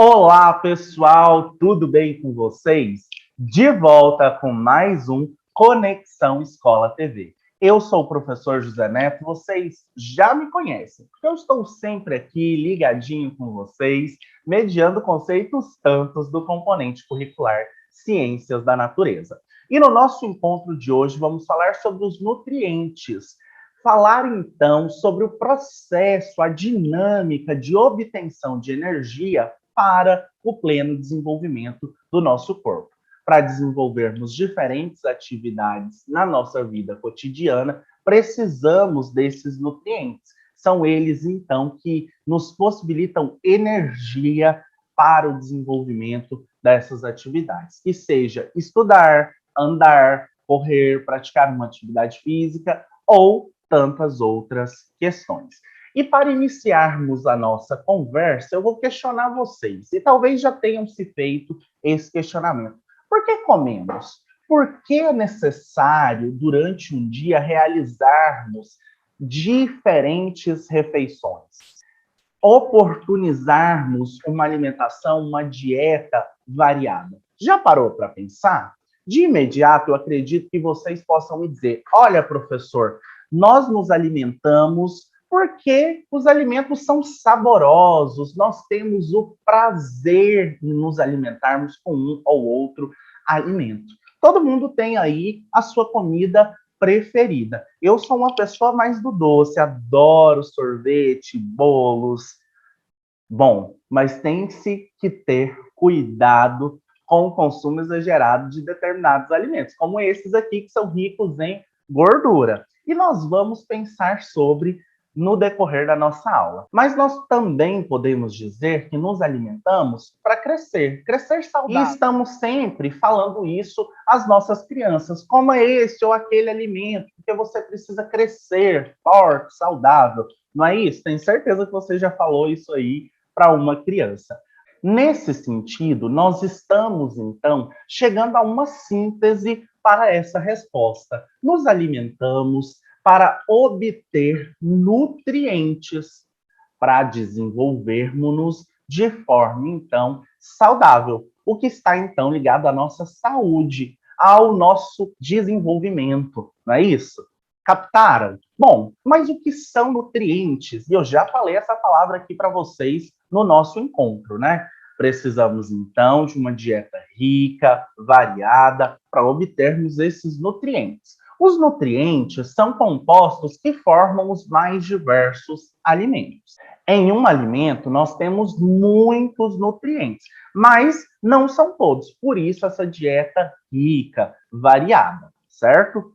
Olá, pessoal, tudo bem com vocês? De volta com mais um Conexão Escola TV. Eu sou o professor José Neto, vocês já me conhecem, porque eu estou sempre aqui ligadinho com vocês, mediando conceitos tantos do componente curricular Ciências da Natureza. E no nosso encontro de hoje vamos falar sobre os nutrientes. Falar então sobre o processo, a dinâmica de obtenção de energia para o pleno desenvolvimento do nosso corpo. Para desenvolvermos diferentes atividades na nossa vida cotidiana, precisamos desses nutrientes. São eles, então, que nos possibilitam energia para o desenvolvimento dessas atividades, que seja estudar, andar, correr, praticar uma atividade física ou tantas outras questões. E para iniciarmos a nossa conversa, eu vou questionar vocês, e talvez já tenham se feito esse questionamento. Por que comemos? Por que é necessário, durante um dia, realizarmos diferentes refeições? Oportunizarmos uma alimentação, uma dieta variada. Já parou para pensar? De imediato, eu acredito que vocês possam me dizer: olha, professor, nós nos alimentamos porque os alimentos são saborosos, nós temos o prazer em nos alimentarmos com um ou outro alimento. Todo mundo tem aí a sua comida preferida. Eu sou uma pessoa mais do doce, adoro sorvete, bolos. Bom, mas tem-se que ter cuidado com o consumo exagerado de determinados alimentos, como esses aqui que são ricos em gordura. E nós vamos pensar sobre no decorrer da nossa aula. Mas nós também podemos dizer que nos alimentamos para crescer saudável. E estamos sempre falando isso às nossas crianças, como é esse ou aquele alimento, porque você precisa crescer forte, saudável. Não é isso? Tenho certeza que você já falou isso aí para uma criança. Nesse sentido, nós estamos, então, chegando a uma síntese para essa resposta. Nos alimentamos para obter nutrientes, para desenvolvermos-nos de forma, então, saudável, o que está, então, ligado à nossa saúde, ao nosso desenvolvimento, não é isso? Captaram? Bom, mas o que são nutrientes? E eu já falei essa palavra aqui para vocês no nosso encontro, né? Precisamos, então, de uma dieta rica, variada, para obtermos esses nutrientes. Os nutrientes são compostos que formam os mais diversos alimentos. Em um alimento, nós temos muitos nutrientes, mas não são todos. Por isso, essa dieta rica, variada, certo?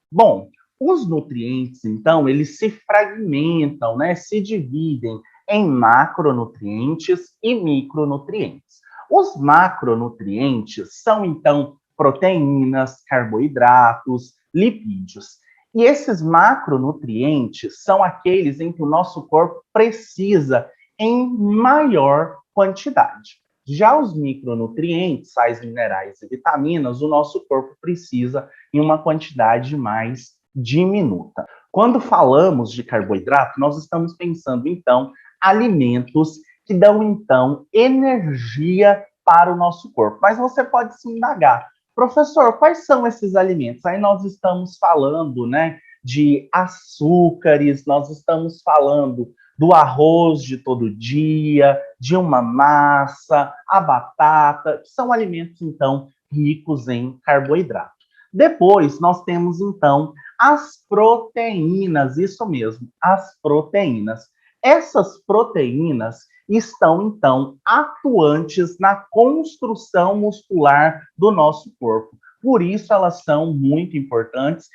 Bom, os nutrientes, então, eles se fragmentam, né? Se dividem em macronutrientes e micronutrientes. Os macronutrientes são, então, proteínas, carboidratos, lipídios. E esses macronutrientes são aqueles em que o nosso corpo precisa em maior quantidade. Já os micronutrientes, sais minerais e vitaminas, o nosso corpo precisa em uma quantidade mais diminuta. Quando falamos de carboidrato, nós estamos pensando, então, alimentos que dão, então, energia para o nosso corpo. Mas você pode se indagar: professor, quais são esses alimentos? Aí nós estamos falando, né, de açúcares, nós estamos falando do arroz de todo dia, de uma massa, a batata, que são alimentos, então, ricos em carboidrato. Depois, nós temos, então, as proteínas, isso mesmo, as proteínas. Essas proteínas estão, então, atuantes na construção muscular do nosso corpo. Por isso, elas são muito importantes.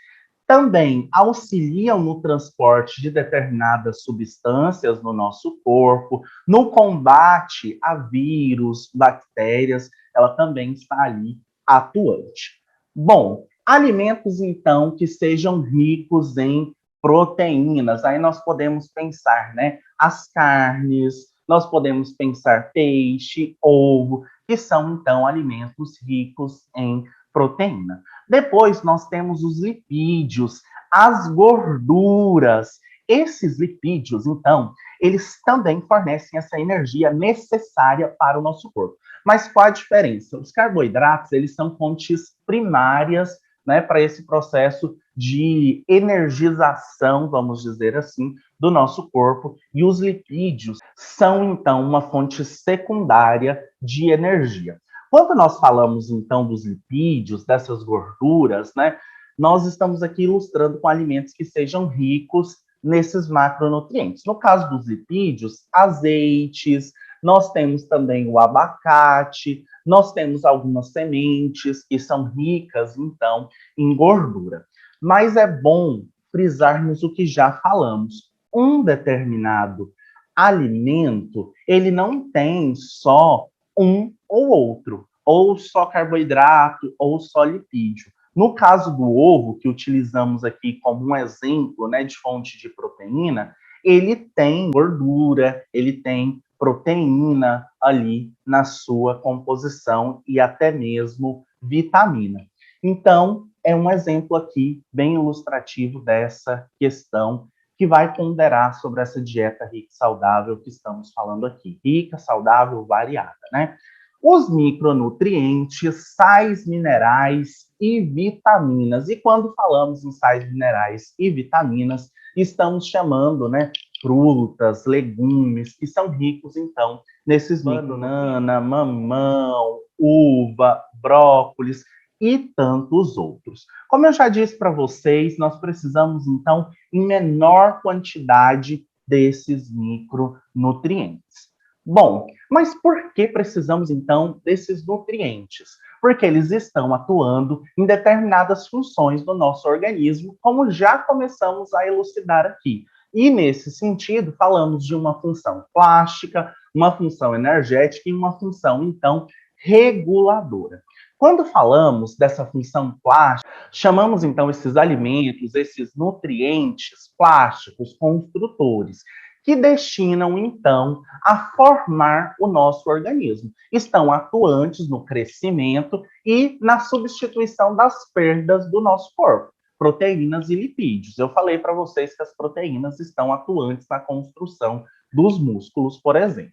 Também auxiliam no transporte de determinadas substâncias no nosso corpo, no combate a vírus, bactérias, ela também está ali atuante. Bom, alimentos, então, que sejam ricos em proteínas. Aí nós podemos pensar, né, as carnes, nós podemos pensar peixe, ovo, que são, então, alimentos ricos em proteína. Depois nós temos os lipídios, as gorduras. Esses lipídios, então, eles também fornecem essa energia necessária para o nosso corpo. Mas qual a diferença? Os carboidratos, eles são fontes primárias, né, para esse processo de energização, vamos dizer assim, do nosso corpo, e os lipídios são, então, uma fonte secundária de energia. Quando nós falamos, então, dos lipídios, dessas gorduras, né, nós estamos aqui ilustrando com alimentos que sejam ricos nesses macronutrientes. No caso dos lipídios, azeites, nós temos também o abacate, nós temos algumas sementes que são ricas, então, em gordura. Mas é bom frisarmos o que já falamos. Um determinado alimento, ele não tem só um ou outro, ou só carboidrato, ou só lipídio. No caso do ovo, que utilizamos aqui como um exemplo, né, de fonte de proteína, ele tem gordura, ele tem proteína ali na sua composição e até mesmo vitamina. Então, é um exemplo aqui bem ilustrativo dessa questão que vai ponderar sobre essa dieta rica e saudável que estamos falando aqui. Rica, saudável, variada, né? Os micronutrientes, sais minerais e vitaminas. E quando falamos em sais minerais e vitaminas, estamos chamando, né, frutas, legumes, que são ricos, então, nesses banana, mamão, uva, brócolis e tantos outros. Como eu já disse para vocês, nós precisamos, então, em menor quantidade desses micronutrientes. Bom, mas por que precisamos, então, desses nutrientes? Porque eles estão atuando em determinadas funções do nosso organismo, como já começamos a elucidar aqui. E, nesse sentido, falamos de uma função plástica, uma função energética e uma função, então, reguladora. Quando falamos dessa função plástica, chamamos, então, esses alimentos, esses nutrientes plásticos construtores, que destinam, então, a formar o nosso organismo. Estão atuantes no crescimento e na substituição das perdas do nosso corpo, proteínas e lipídios. Eu falei para vocês que as proteínas estão atuantes na construção dos músculos, por exemplo.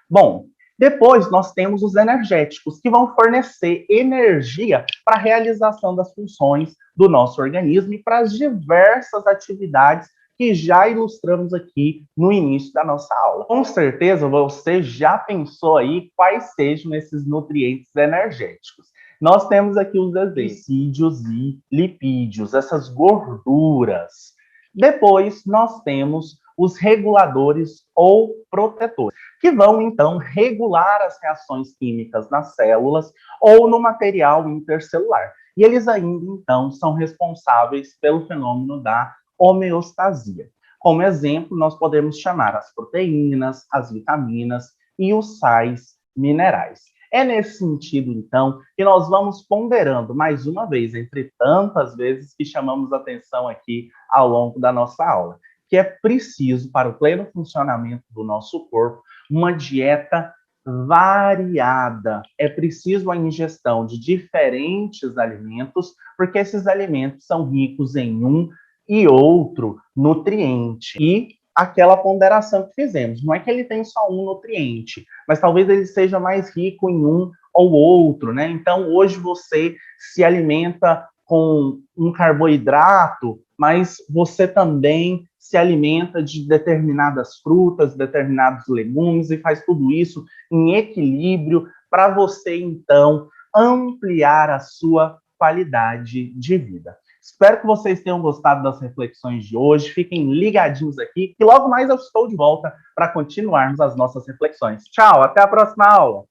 Bom, depois nós temos os energéticos, que vão fornecer energia para a realização das funções do nosso organismo e para as diversas atividades que já ilustramos aqui no início da nossa aula. Com certeza você já pensou aí quais sejam esses nutrientes energéticos. Nós temos aqui os glicídios e lipídios, essas gorduras. Depois nós temos os reguladores ou protetores, que vão então regular as reações químicas nas células ou no material intercelular. E eles ainda então são responsáveis pelo fenômeno da homeostasia. Como exemplo, nós podemos chamar as proteínas, as vitaminas e os sais minerais. É nesse sentido, então, que nós vamos ponderando mais uma vez, entre tantas vezes que chamamos atenção aqui ao longo da nossa aula, que é preciso, para o pleno funcionamento do nosso corpo, uma dieta variada. É preciso a ingestão de diferentes alimentos, porque esses alimentos são ricos em um e outro nutriente. E aquela ponderação que fizemos, não é que ele tem só um nutriente, mas talvez ele seja mais rico em um ou outro, né? Então, hoje você se alimenta com um carboidrato, mas você também se alimenta de determinadas frutas, determinados legumes e faz tudo isso em equilíbrio para você, então, ampliar a sua qualidade de vida. Espero que vocês tenham gostado das reflexões de hoje. Fiquem ligadinhos aqui, que logo mais eu estou de volta para continuarmos as nossas reflexões. Tchau, até a próxima aula!